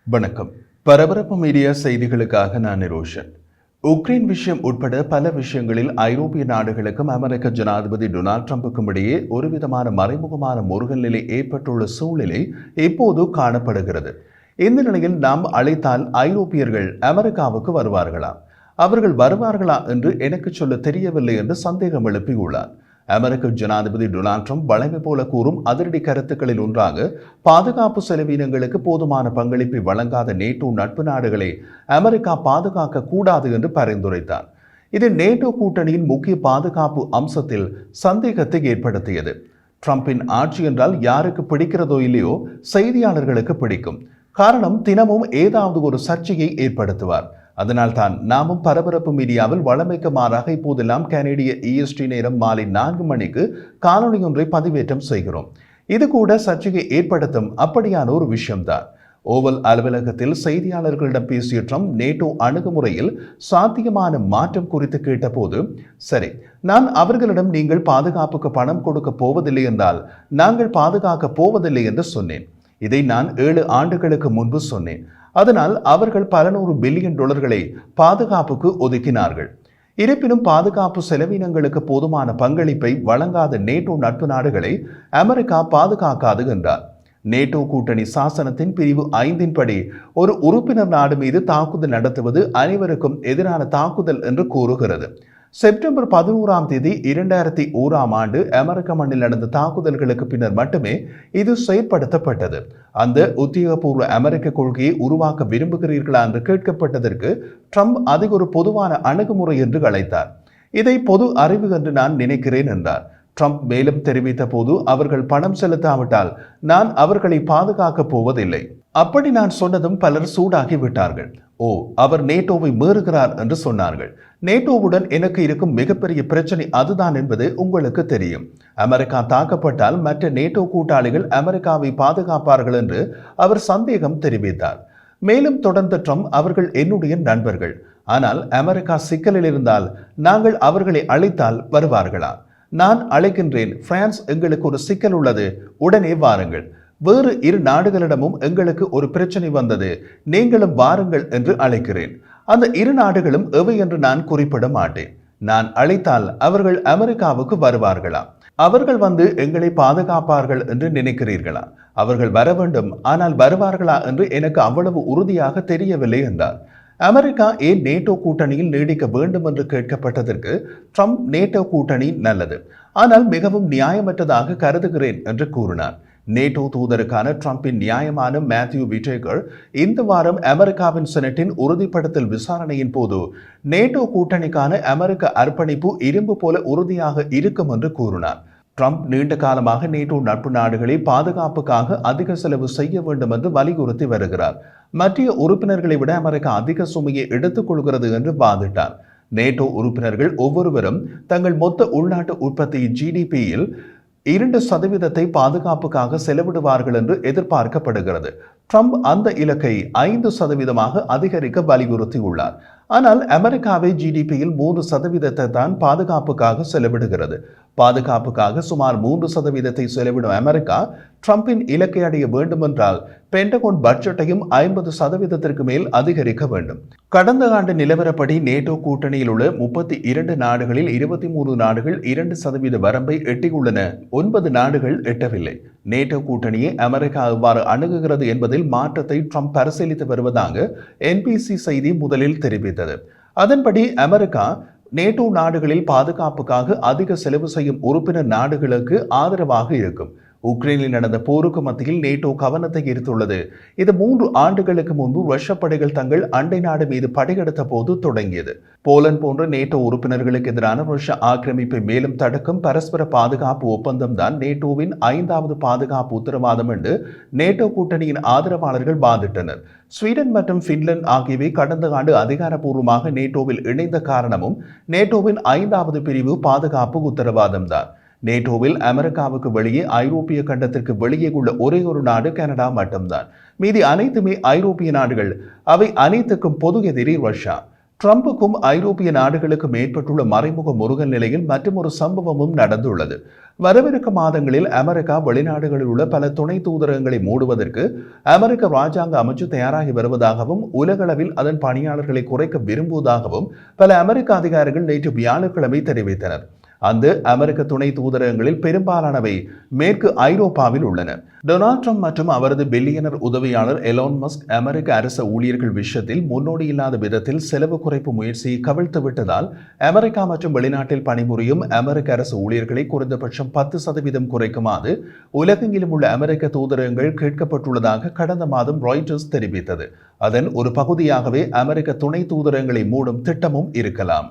வணக்கம். பரபரப்பு மீடியா செய்திகளுக்காக நான் நிரோஷன். உக்ரைன் விஷயம் உட்பட பல விஷயங்களில் ஐரோப்பிய நாடுகளுக்கும் அமெரிக்க ஜனாதிபதி டொனால்ட் ட்ரம்புக்கும் இடையே ஒருவிதமான மறைமுகமான முருகல் நிலை ஏற்பட்டுள்ள சூழ்நிலை இப்போது காணப்படுகிறது. இந்த நிலையில் நாம் அழைத்தால் ஐரோப்பியர்கள் அமெரிக்காவுக்கு வருவார்களா, அவர்கள் வருவார்களா என்று எனக்கு சொல்ல தெரியவில்லை என்று சந்தேகம் எழுப்பியுள்ளார். அமெரிக்க ஜனாதிபதி டொனால்ட் ட்ரம்ப் வழமை போல கூறும் அதிரடி கருத்துக்களில் ஒன்றாக பாதுகாப்பு செலவினங்களுக்கு போதுமான பங்களிப்பை வழங்காத நேட்டோ நட்பு நாடுகளை அமெரிக்கா பாதுகாக்க கூடாது என்று பரிந்துரைத்தார். இது நேட்டோ கூட்டணியின் முக்கிய பாதுகாப்பு அம்சத்தில் சந்தேகத்தை ஏற்படுத்தியது. ட்ரம்பின் ஆட்சி என்றால் யாருக்கு பிடிக்கிறதோ இல்லையோ செய்தியாளர்களுக்கு பிடிக்கும். காரணம், தினமும் ஏதாவது ஒரு சர்ச்சையை ஏற்படுத்துவார். அதனால் தான் நாமும் பரபரப்பு மீடியாவில் வழமைக்கு மாறாக இப்போதெல்லாம் கனேடிய EST நேரம் மாலை 4 மணிக்கு காணொலி ஒன்றை பதிவேற்றம் செய்கிறோம். இது கூட சர்ச்சையை ஏற்படுத்தும் அப்படியான ஒரு விஷயம்தான். ஓவல் அலுவலகத்தில் செய்தியாளர்களிடம் பேசிய ட்ரம்ப் நேட்டோ அணுகுமுறையில் சாத்தியமான மாற்றம் குறித்து கேட்டபோது, சரி, நான் அவர்களிடம் நீங்கள் பாதுகாப்புக்கு பணம் கொடுக்க போவதில்லை என்றால் நாங்கள் பாதுகாக்க போவதில்லை என்று சொன்னேன். இதை நான் 7 ஆண்டுகளுக்கு முன்பு சொன்னேன். அதனால் அவர்கள் பல $100 பில்லியன் பாதுகாப்புக்கு ஒதுக்கினார்கள். இருப்பினும் பாதுகாப்பு செலவினங்களுக்கு போதுமான பங்களிப்பை வழங்காத நேட்டோ நட்பு நாடுகளை அமெரிக்கா பாதுகாக்காது என்றார். நேட்டோ கூட்டணி சாசனத்தின் பிரிவு 5 படி ஒரு உறுப்பினர் நாடு மீது தாக்குதல் நடத்துவது அனைவருக்கும் எதிரான தாக்குதல் என்று கூறுகிறது. செப்டம்பர் 11 2001 அமெரிக்க மண்ணில் நடந்த தாக்குதல்களுக்கு பின்னர் மட்டுமே இது செயற்படுத்தப்பட்டது. அந்த உத்தியோகபூர்வ அமெரிக்க கொள்கையை உருவாக்க விரும்புகிறீர்களா என்று கேட்கப்பட்டதற்கு ட்ரம்ப் அதை ஒரு பொதுவான அணுகுமுறை என்று அழைத்தார். இதை பொது அறிவு என்று நான் நினைக்கிறேன் என்றார். ட்ரம்ப் மேலும் தெரிவித்த போது, அவர்கள் பணம் செலுத்தாவிட்டால் நான் அவர்களை பாதுகாக்கப் போவதில்லை. அப்படி நான் சொன்னதும் பலர் சூடாகி விட்டார்கள். ஓ, அவர் நேட்டோவை மீறுகிறார் என்று சொன்னார்கள். நேட்டோவுடன் எனக்கு இருக்கும் மிகப்பெரிய பிரச்சனை அதுதான் என்பது உங்களுக்கு தெரியும். அமெரிக்கா தாக்கப்பட்டால் மற்ற நேட்டோ கூட்டாளிகள் அமெரிக்காவை பாதுகாப்பார்கள் என்று அவர் சந்தேகம் தெரிவித்தார். மேலும் தொடர்ந்த ட்ரம்ப், அவர்கள் என்னுடைய நண்பர்கள். ஆனால் அமெரிக்கா சிக்கலில் இருந்தால் நாங்கள் அவர்களை அழைத்தால் வருவார்களா? நான் அழைக்கின்றேன். பிரான்ஸ், எங்களுக்கு ஒரு சிக்கல் உள்ளது, உடனே வாருங்கள். வேறு 2 நாடுகளிடமும் எங்களுக்கு ஒரு பிரச்சனை வந்தது, நீங்களும் வாருங்கள் என்று அழைக்கிறேன். அந்த 2 நாடுகளும் எவை என்று நான் குறிப்பிட மாட்டேன். நான் அழைத்தால் அவர்கள் அமெரிக்காவுக்கு வருவார்களா? அவர்கள் வந்து எங்களை பாதுகாப்பார்கள் என்று நினைக்கிறீர்களா? அவர்கள் வர வேண்டும், ஆனால் வருவார்களா என்று எனக்கு அவ்வளவு உறுதியாக தெரியவில்லை என்றார். அமெரிக்கா ஏன் நேட்டோ கூட்டணியில் நீடிக்க வேண்டும் என்று கேட்கப்பட்டதற்கு ட்ரம்ப், நேட்டோ கூட்டணி நல்லது, ஆனால் மிகவும் நியாயமற்றதாக கருதுகிறேன் என்று கூறினார். நேட்டோ தூதருக்கான ட்ரம்பின் நியாயமான மேத்யூ விட்டேகர் இந்த வாரம் அமெரிக்காவின் செனட்டின் உறுதிப்படுத்தல் விசாரணையின் போது நேட்டோ கூட்டணிக்கான அமெரிக்க அர்ப்பணிப்பு இரும்பு போல உறுதியாக இருக்கும் என்று கூறினார். ட்ரம்ப் நீண்ட காலமாக நேட்டோ நட்பு நாடுகளை பாதுகாப்புக்காக அதிக செலவு செய்ய வேண்டும் என்று வலியுறுத்தி வருகிறார். மற்ற உறுப்பினர்களை விட அமெரிக்கா அதிக சுமையை எடுத்துக் கொள்கிறது என்று வாதிட்டார். நேட்டோ உறுப்பினர்கள் ஒவ்வொருவரும் தங்கள் மொத்த உள்நாட்டு உற்பத்தி GDPயில் 2% பாதுகாப்புக்காக செலவிடுவார்கள் என்று எதிர்பார்க்கப்படுகிறது. ட்ரம்ப் அந்த இலக்கை 5% அதிகரிக்க வலியுறுத்தியுள்ளார். ஆனால் அமெரிக்காவை GDPயில் 3% தான் பாதுகாப்புக்காக செலவிடுகிறது. பாதுகாப்புக்காக சுமார் 3% செலவிடும் அமெரிக்கா ட்ரம்பின் இலக்கை அடைய வேண்டுமென்றால் பென்டகோன் பட்ஜெட்டையும் 50% மேல் அதிகரிக்க வேண்டும். கடந்த ஆண்டு நிலவரப்படி நேட்டோ கூட்டணியில் உள்ள 32 நாடுகளில் 23 நாடுகள் 2% வரம்பை எட்டியுள்ளன. 9 நாடுகள் எட்டவில்லை. நேட்டோ கூட்டணியை அமெரிக்கா எவ்வாறு அணுகுகிறது என்பதில் மாற்றத்தை ட்ரம்ப் பரிசீலித்து வருவதாக NBC செய்தி முதலில் தெரிவித்தது. அதன்படி அமெரிக்கா நேட்டோ நாடுகளில் பாதுகாப்புக்காக அதிக செலவு செய்யும் உறுப்பினர் நாடுகளுக்கு ஆதரவாக இருக்கும். உக்ரைனில் நடந்த போருக்கு மத்தியில் நேட்டோ கவனத்தை ஈர்த்துள்ளது. இது 3 ஆண்டுகளுக்கு முன்பு ரஷ்ய படைகள் தங்கள் அண்டை நாடு மீது படையெடுத்த போது தொடங்கியது. போலந்து போன்ற நேட்டோ உறுப்பினர்களுக்கு எதிரான ரஷ்ய ஆக்கிரமிப்பை மேலும் தடுக்கும் பரஸ்பர பாதுகாப்பு ஒப்பந்தம் தான் நேட்டோவின் 5வது பாதுகாப்பு உத்தரவாதம் என்று நேட்டோ கூட்டணியின் ஆதரவாளர்கள் வாதிட்டனர். ஸ்வீடன் மற்றும் பின்லாந்து ஆகியவை கடந்த ஆண்டு அதிகாரப்பூர்வமாக நேட்டோவில் இணைந்த காரணமும் நேட்டோவின் 5வது பிரிவு பாதுகாப்பு உத்தரவாதம் தான். நேட்டோவில் அமெரிக்காவுக்கு வெளியே ஐரோப்பிய கண்டத்திற்கு வெளியே உள்ள ஒரே ஒரு நாடு கனடா மட்டும்தான். மீதி அனைத்துமே ஐரோப்பிய நாடுகள். அவை அனைத்துக்கும் பொது எதிரி ரஷ்யா. ட்ரம்புக்கும் ஐரோப்பிய நாடுகளுக்கும் ஏற்பட்டுள்ள மறைமுக முருகல் நிலையில் மற்றொரு சம்பவமும் நடந்துள்ளது. வரவிருக்கும் மாதங்களில் அமெரிக்கா வெளிநாடுகளில் உள்ள பல துணை தூதரகங்களை மூடுவதற்கு அமெரிக்க ராஜாங்க அமைச்சு தயாராகி வருவதாகவும் உலகளவில் அதன் பணியாளர்களை குறைக்க விரும்புவதாகவும் பல அமெரிக்க அதிகாரிகள் நேற்று வியாழக்கிழமை தெரிவித்தனர். அந்த அமெரிக்க துணை தூதரகங்களில் பெரும்பாலானவை மேற்கு ஐரோப்பாவில் உள்ளன. டொனால்ட் ட்ரம்ப் மற்றும் அவரது பில்லியனர் உதவியாளர் எலான் மஸ்க் அமெரிக்க அரச ஊழியர்கள் விஷயத்தில் முன்னோடி இல்லாத விதத்தில் செலவு குறைப்பு முயற்சியை கவிழ்த்து விட்டதால் அமெரிக்கா மற்றும் வெளிநாட்டில் பணிபுரியும் அமெரிக்க அரசு ஊழியர்களை குறைந்தபட்சம் 10% குறைக்குமாறு உலகெங்கிலும் உள்ள அமெரிக்க தூதரகங்கள் கேட்கப்பட்டுள்ளதாக கடந்த மாதம் ராய்ட்டர்ஸ் தெரிவித்தது. அதன் ஒரு பகுதியாகவே அமெரிக்க துணை தூதரகங்களை மூடும் திட்டமும் இருக்கலாம்.